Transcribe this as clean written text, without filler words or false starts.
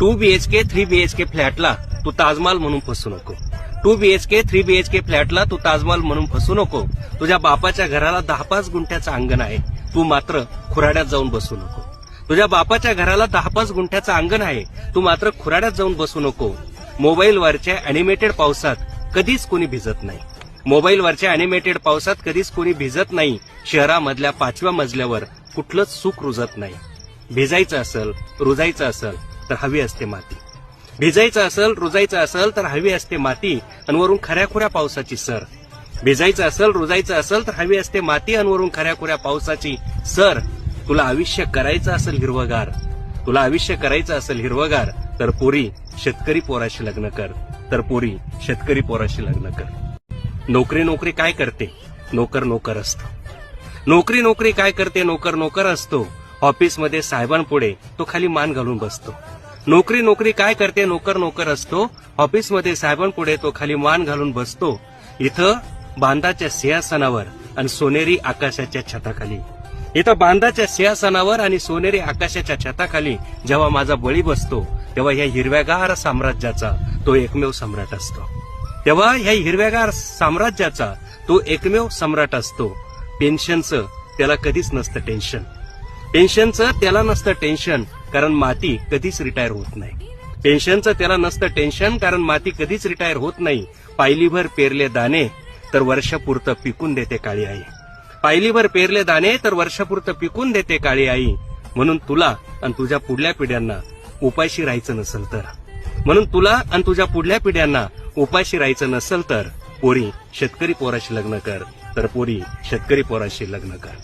2 BHK 3 BHK फ्लॅटला तू ताजमहाल म्हणून फसू नको. 2 BHK 3 BHK फ्लॅटला तू ताजमहाल म्हणून फसू नको. तुझ्या बापाच्या घराला 10-5 गुंठ्याचं अंगण आहे, तू मात्र खुराड्यात जाऊन बसू नको. तुझ्या बापाच्या घराला 10-5 गुंठ्याचं अंगण आहे, तू मात्र खुराड्यात जाऊन बसू नको. मोबाईलवरच्या अॅनिमेटेड पावसात कधीच कोणी भिजत नाही. मोबाईलवरच्या अॅनिमेटेड पावसात कधीच कोणी भिजत नाही. शहरामधल्या 5व्या मजल्यावर कुठलंच सुख रुजत नाही. भिजायचं असेल, रुजायचं असेल तर हवी असते माती. भिजायचं असेल, रुजायचं असेल तर हवी असते माती अनवरून खऱ्याखुऱ्या पावसाची सर. भिजायचं असेल, रुजायचं असेल तर हवी असते माती अनवरून खऱ्याखुऱ्या पावसाची सर. तुला आयुष्य करायचं असेल हिरवगार, तुला आयुष्य करायचं असेल हिरवगार, तर पोरी शेतकरी पोराशी लग्न कर, तर पोरी शेतकरी पोराशी लग्न कर. नोकरी नोकरी काय करते, नोकर नोकर असतो. नोकरी नोकरी काय करते, नोकर नोकर असतो. ऑफिसमध्ये साहेबांपुढे तो खाली मान घालून बसतो. नोकरी नोकरी काय करते, नोकर नोकर असतो. ऑफिसमध्ये साहेबांपुढे तो खाली मान घालून बसतो. इथं बांधाच्या सिंहासनावर आणि सोनेरी आकाशाच्या छताखाली, इथं बांधाच्या सिंहासनावर आणि सोनेरी आकाशाच्या छताखाली जेव्हा माझा बळी बसतो, तेव्हा ह्या हिरव्यागार साम्राज्याचा तो एकमेव सम्राट असतो. तेव्हा ह्या हिरव्यागार साम्राज्याचा तो एकमेव सम्राट असतो. पेन्शनचं त्याला कधीच नसतं टेन्शन. पेन्शनचं त्याला नसतं टेन्शन, कारण माती कधीच रिटायर होत नाही. पेन्शनचं त्याला नसतं टेन्शन, कारण माती कधीच रिटायर होत नाही. पायलीभर पेरले दाणे तर वर्षापुरतं पिकून देते काळी आई. पायलीभर पेरले दाणे तर वर्षापुरतं पिकून देते काळी आई. म्हणून तुला आणि तुझ्या पुढल्या पिढ्यांना उपाशी राहायचं नसेल तर, म्हणून तुला आणि तुझ्या पुढल्या पिढ्यांना उपाशी राहायचं नसेल तर पोरी शेतकरी पोराशी लग्न कर, तर पोरी शेतकरी पोराशी लग्न कर.